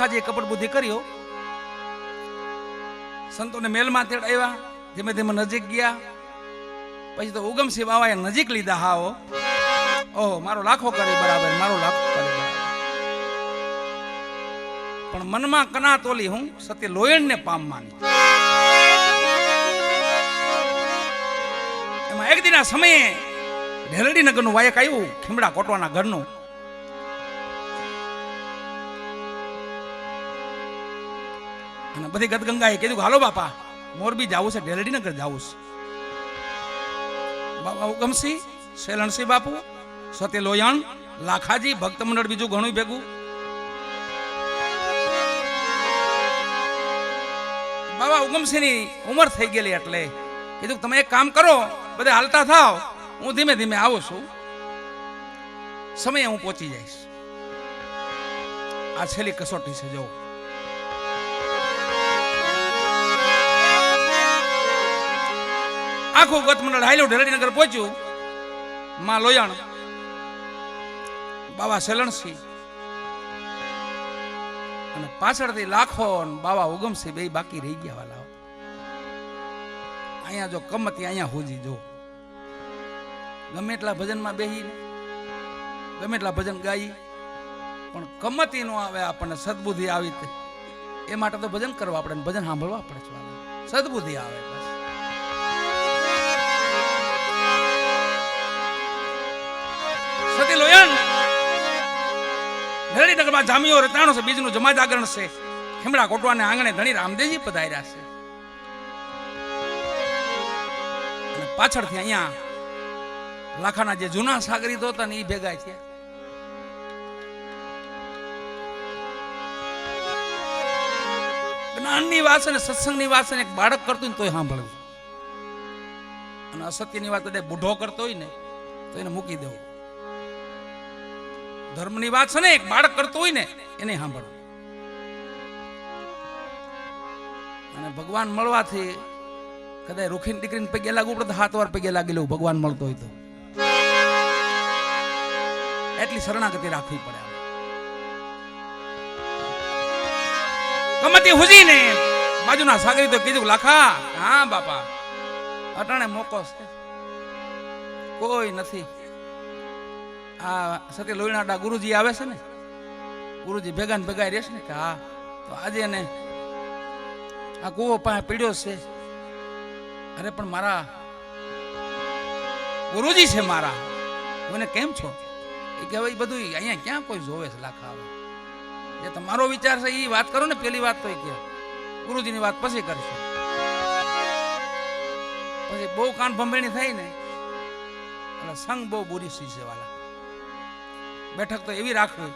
લાખાજીએ કપટ બુદ્ધિ કર્યો, સંતોને મેલમાં તેડાવ્યા, ધીમે ધીમે નજીક ગયા. પછી તો ઉગમસિંહ બાવાએ નજીક લીધા. હાઓ ઓહો, મારો લાખો કરે બરાબર, મારો લાખો કરે બરાબર. પણ મનમાં કના તોલી હું સત્ય લોયણને પામવાની. એમાં એક દિના સમયે ઢેલડી નગરનું વાયક આવ્યું, ખીમડા કોટવાના ઘરનું. અને બધી ગદગંગાએ કીધું હાલો બાપા, મોરબી જાવું છે, ઢેલડી નગર જાવું છે. બાબા ઉગમસિંહ, શેલણસિંહ બાપુ, સત્ય લોયણ, લાખાજી, ભક્ત મંડળ બીજું ઘણું ભેગું. બાબા ઉગમસિંહની ઉંમર થઈ ગયેલી એટલે કીધું તમે એક કામ કરો, બધા હાલતા થાવ, હું ધીમે ધીમે આવું છું, સમયે હું પહોંચી જઈશ. આ છેલ્લી કસોટી છે. જો આખું ગત મંડળ હાલ્યું, ઢેલડી નગર પહોંચ્યું. માં લોયણ, બાબા શેલણસિંહ અને પાછળથી લાખો બાબા ઉગમસિંહ બે બાકી રહી ગયા. વાલા અહીંયા જો કમતી અહીંયા હોજી. જો ગમે એટલા ભજનમાં બેહી, ગમે એટલા ભજન ગાઈ, પણ કમતી નો આવે આપણને સદબુદ્ધિ આવી, એ માટે તો ભજન કરવા આપણે, ભજન સાંભળવા પડે છે. સદબુદ્ધિ આવે બસ. સતી લોયણ ઢેલડી નગરમાં જામ્યો રતાણો છે, બીજનું જમા જાગરણ છે. ખીમડા કોટવાને આંગણે ધણી રામદેવજી પધાર્યા છે. અને પાછળથી અહીંયા લાખાના જે જૂના સાગરીતો હતા ને એ ભેગા છે. જ્ઞાનની વાત છે ને સત્સંગની વાત છે ને એક બાળક કરતું ને તોય સાંભળવું, અને અસત્યની વાત કદાચ બુઢો કરતો હોય ને તો એને મૂકી દેવું. ધર્મની વાત છે ને એક બાળક કરતો હોય ને એને સાંભળવું. અને ભગવાન મળવાથી કદાચ રૂખીની દીકરીને પગે લાગવું પડે તો 7 વાર પગે લાગી લેવું, ભગવાન મળતો હોય તો. એટલી શરણાગતિ રાખવી પડે. કમતી હુજી ને બાજુના સાગરી તો કીધું લાખા, હા બાપા અટાણે મોકો છે, કોઈ નથી. આ સતી લોહીના ગુરુજી આવે છે ને, ગુરુજી ભેગા ને ભેગા રહેશે ને કે હા, તો આજે એને આ કૂવો પાસે પીડ્યો છે. અરે પણ મારા ગુરુજી છે મારા, મને કેમ છો? એ કે હવે બધું અહીંયા ક્યાં કોઈ જોવે છે લાખા. આવે જે તમારો વિચાર છે એ વાત કરો ને, પેલી વાત તો કે ગુરુજીની વાત પછી કરશે. પછી બહુ કાન ભંભેણી થઈ ને એટલે સંગ બહુ બુરી સી છે વાલા. બેઠક તો એવી રાખવી,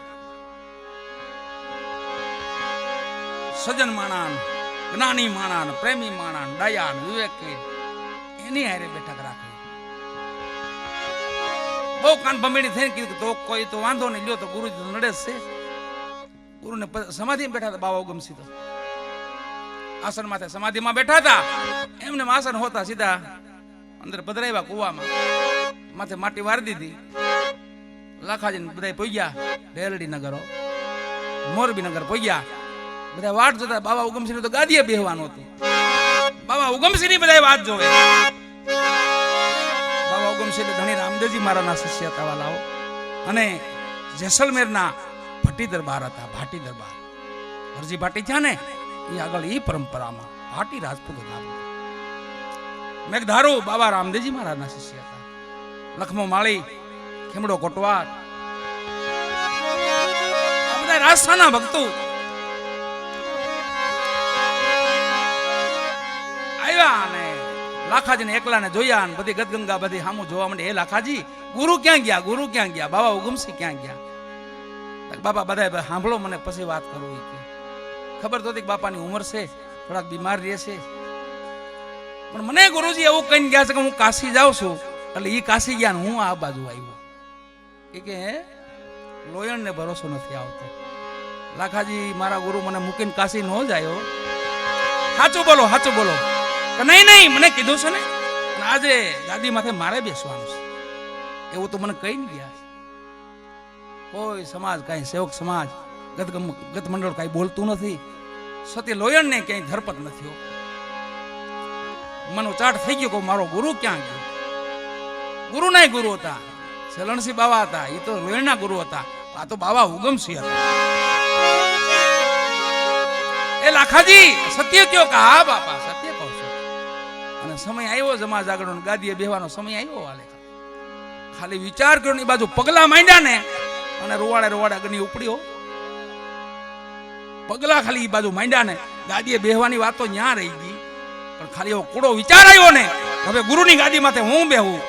સજન માણાન, જ્ઞાની માણાન, પ્રેમી માણાન, દયાન, વિવેકી, એની હારે બેઠક રાખવી. બહુ કાન ભંભેણી થઈને કીધું તો કોઈ તો વાંધો નહીં, લ્યો તો ગુરુજી તો નડે છે. ગુરુને સમાધિમાં બેઠા હતા બાબા ઉગમસિંહ, તો આસન માથે સમાધિમાં બેઠા હતા. એમને આસન હોતા સીધા અંદર પધરાવ્યા કુવામાં, માથે માટી વારી દીધી. લાખાજી બધા પહોંચ્યા ઢેલડી નગરો, મોરબી નગર પહોંચ્યા. બધા વાટ જોતા. બાબા ઉગમસિંહ તો ગાદીએ બેહવાનું હતું. બાબા ઉગમસિંહ ની બધા વાત જોવે. બાબા ઉગમસિંહ ધણી રામદેવજી મારાના શિષ્ય હતા વાલાઓ, અને જેસલમેરના ભાટી દરબાર હતા. ભાટી દરબાર હરજી ભાટી છે ને, એ આગળ એ પરંપરામાં ભાટી રાજપૂત નામ. મેઘધારુ બાબા રામદેવજી મહારાજના શિષ્ય હતા. લખમો માળી, ખીમડો કોટવાડ, આ બધા રાજસ્થાનના ભક્તો આવ્યા. અને લાખાજીને એકલાને જોયા, ને બધી ગદગંગા બધી સામું જોવા માંડી. એ લાખાજી, ગુરુ ક્યાં ગયા? ગુરુ ક્યાં ગયા? બાબા ઉગમસિંહ ક્યાં ગયા? બાપા બધા સાંભળો, મને પછી વાત કરું. કે ખબર તો હતી કે બાપાની ઉંમર છે, થોડાક બીમાર રહે છે, પણ મને ગુરુજી એવું કહીને ગયા છે કે હું કાશી જાઉં છું. એટલે એ કાશી ગયા ને હું આ બાજુ આવ્યો. કે લોયણ ને ભરોસો નથી આવતો. લાખાજી મારા ગુરુ મને મૂકીને કાશી ન જાય. સાચું બોલો, સાચું બોલો. નહીં નહીં, મને કીધું છે ને આજે ગાદી માથે મારે બેસવાનું છે, એવું તો મને કહીને ગયા. કોઈ સમાજ, કઈ સેવક સમાજ ગત મંડળ કાંઈ બોલતું નથી. સતી લોયણને ક્યાંય ધરપત નથી. મનો ચાટ થઈ ગયો કે મારો ગુરુ ક્યાં ગયો. ગુરુ નાય ગુરુ હતા, સલણસિંહ બાવા હતા, એ તો લોયણના ગુરુ હતા. આ તો બાવા ઉગમસિંહ હતા. એ લાખાજી સત્ય કયો કે હા બાપા સત્ય કહું છું. અને સમય આવ્યો જમા જાગરણ ગાદીએ બેહવાનો સમય આવ્યો. વાલે ખાલી વિચાર કર્યો ની બાજુ પગલા માંડ્યા ને અને રોવાડે રોવાડે અગ્નિ ઉપડ્યો. પગલા ખાલી એ બાજુ માંડ્યા ને ગાદીએ બેહવાની વાત તો ન્યા રહી ગઈ. પણ ખાલી એવો કૂડો વિચાર આવ્યો ને હવે ગુરુની ગાદી માથે હું બેહું,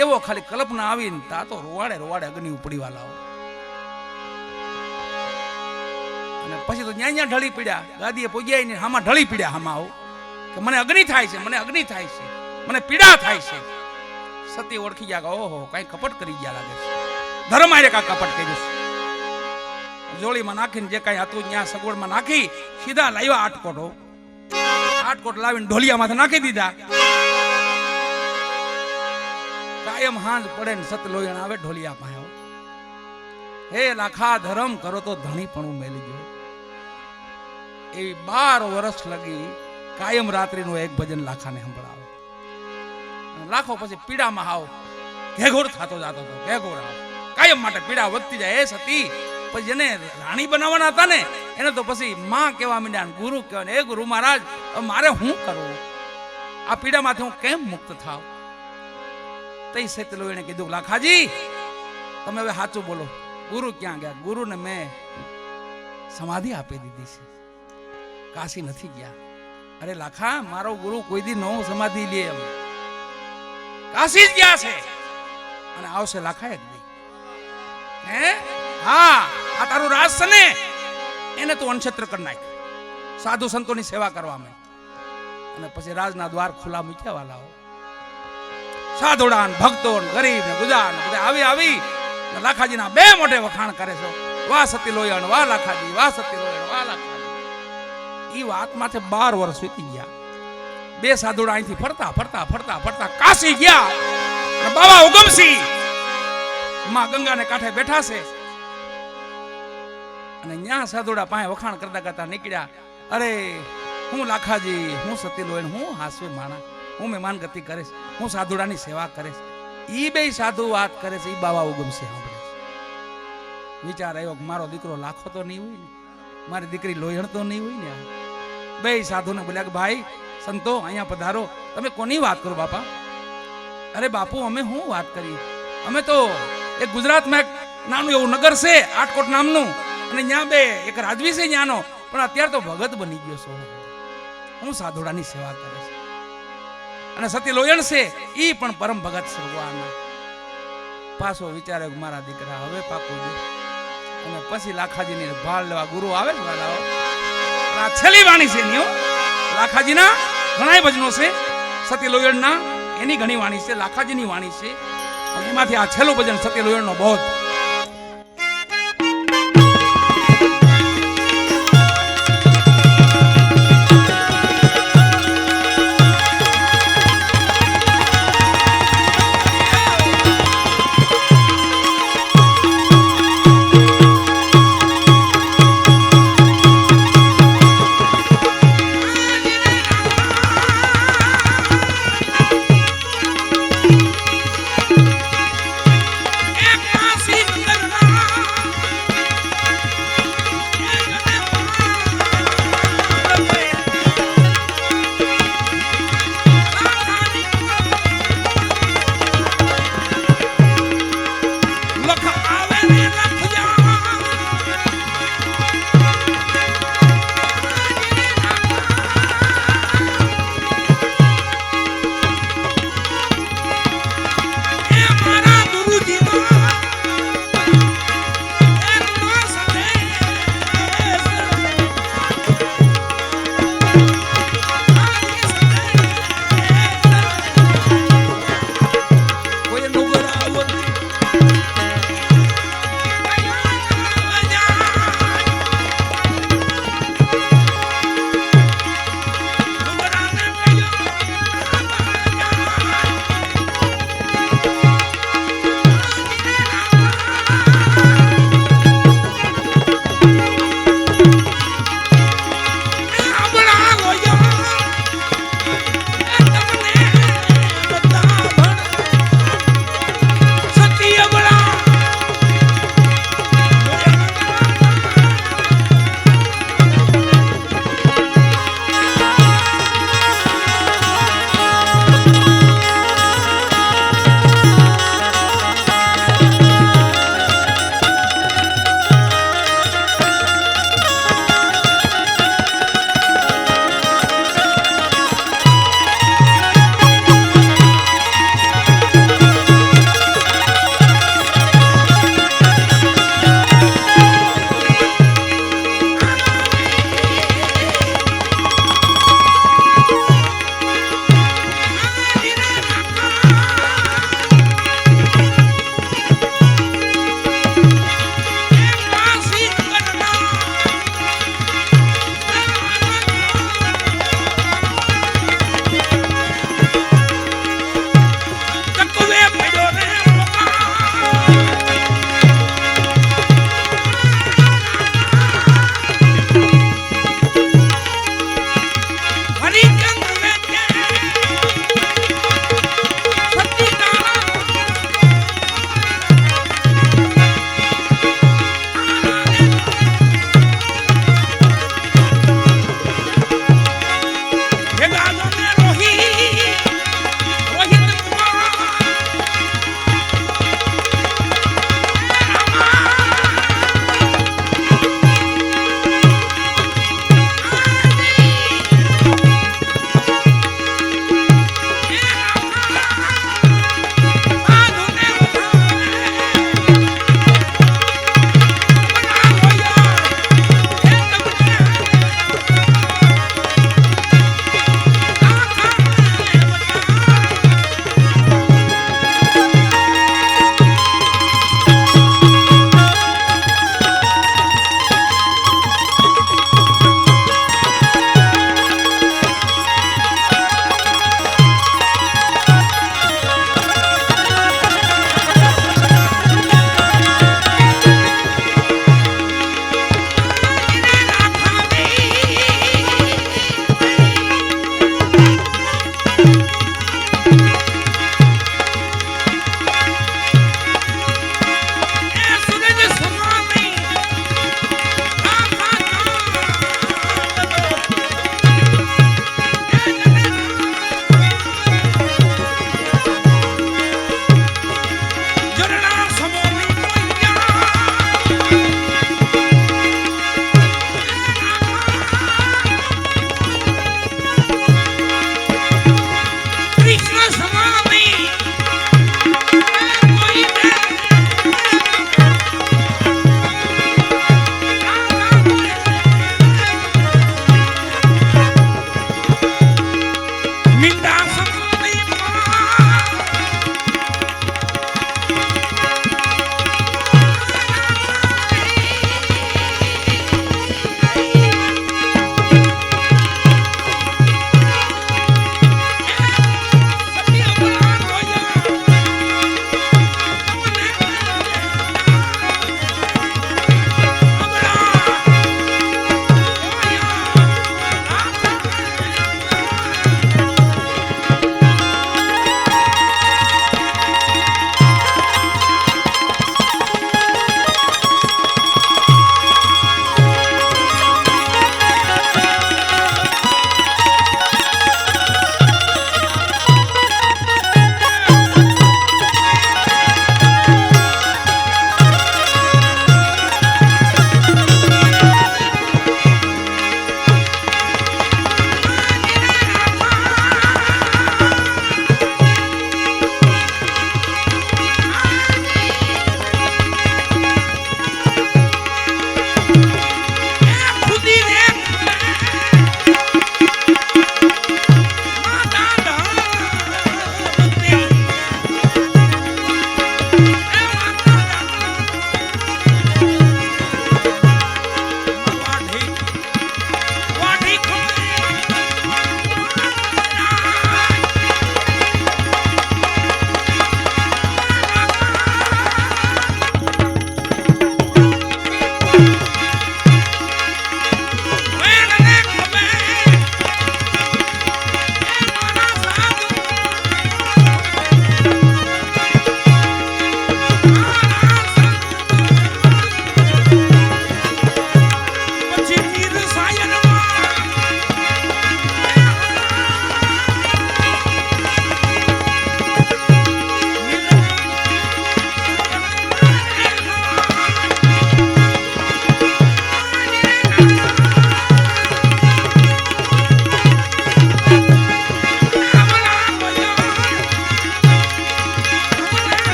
એવો ખાલી કલ્પના આવીને તા તો રોવાડે રોવાડે અગ્નિ ઉપડી વાળા. અને પછી તો ન્યા ન્યા ઢળી પીડ્યા. ગાદીએ પોગ્યા ને હામાં ઢળી પીડ્યા. હામાં આવું કે મને અગ્નિ થાય છે, મને અગ્નિ થાય છે, મને પીડા થાય છે. સતી ઓળખી ગયા કે ઓહો કઈ કપટ કરી ગયા લાગે છે. ધર્મ આરે કા કપટ કર્યું છે. જોડીમાં નાખીને જે કઈ હતું ત્યાં સગવડમાં નાખી સીધા લાવ્યા આટકોટો. આટકોટ લાવીને ઢોલિયા માથે નાખી દીધા. કાયમ હાંજ પડે ને સત લોયણ આવે ઢોલિયા પાસે. હે લાખા ધર્મ કરો તો ધણી પણ મેલી ગયો. એવી 12 વર્ષ લગી કાયમ રાત્રિનું એક ભજન લાખાને સંભળાવે. લાખો પછી પીડામાં હાવ ઘેઘોર થતો જતો હતો. ઘેઘોર કાયમ માટે પીડા વધતી જાય. એ સતી પછી જેને રાણી બનાવવાના હતા ને એને તો પછી માં કહેવા માંડ્યા, ગુરુ કહેવાય. એ ગુરુ મહારાજ મારે શું કરવું, આ પીડામાંથી હું કેમ મુક્ત થાવ? તઈ સતલો એને કીધું લાખાજી તમે હવે સાચું બોલો, ગુરુ ક્યાં ગયા? ગુરુને મેં સમાધિ આપી દીધી છે, કાશી નથી ગયા. અરે લાખા મારો ગુરુ કોઈ દી નો સમાધિ લે એમ, કાશી જ ગયા છે અને આવશે લાખા એક દી. હે હા આ તારું રાજ છે ને એને તું અનક્ષેત્ર કરી નાખ, સાધુ સંતોની સેવા કરવામાં. અને પછી રાજના દ્વાર ખુલ્લા મૂક્યા વાલાઓ. સાધુડાન ભક્તો ગરીબ ને ગુજાર ને બધા આવી લાખાજીના બે મોઢે વખાણ કરે છે. વાહ સતી લોયણ, વાહ લાખાજી, વાહ સતી લોયણ, વાહ લાખાજી. ઈ વાત માથે 12 વર્ષ વીતી ગયા. બે સાધુડા અહીંથી ફરતા ફરતા ફરતા ફરતા કાશી ગયા. અને બાવા ઉગમસિંહ માં ગંગાને કાંઠે બેઠા છે. અને ન્યા સાધુડા પાસે વખાણ કરતા કરતા નીકળ્યા. અરે હું લાખાજી, હું સતી લોયણ, હું હાસવે માણા, હું મહેમાન ગતિ કરે છે, હું સાધુડાની સેવા કરે છે. ઈ બે સાધુ વાત કરે છે, ઈ બાવા ઉગમસિંહ સાંભળે છે. વિચાર આવ્યો કે મારો દીકરો લાખો તો નહીં હોય ને, મારી દીકરી લોયણ તો નહીં હોય ને. બે સાધુને બોલ્યા કે ભાઈ સંતો અહીંયા પધારો. તમે કોની વાત કરો બાપા? અરે બાપુ અમે શું વાત કરી, અમે તો એક ગુજરાતમાં એક નાનું એવું નગર છે આટકોટ નામનું, અને ત્યાં બે એક રાજવી છે ત્યાંનો, પણ અત્યારે તો ભગત બની ગયો છો. હું સાધુડાની સેવા કરે છે. અને સતી લોયણ છે ઈ પણ પરમ ભગત છે ભગવાનના. પાછો વિચાર્યો કે મારા દીકરા હવે પાકું દે. અને પછી લાખાજીની ભાળ લેવા ગુરુ આવે છે વાલાઓ. આ છેલ્લી વાણી છે એની. લાખાજીના ઘણા ભજનો છે, સતી લોયણના એની ઘણી વાણી છે, લાખાજીની વાણી છે. એમાંથી આ છેલ્લું ભજન સતી લોયણનો બોધ.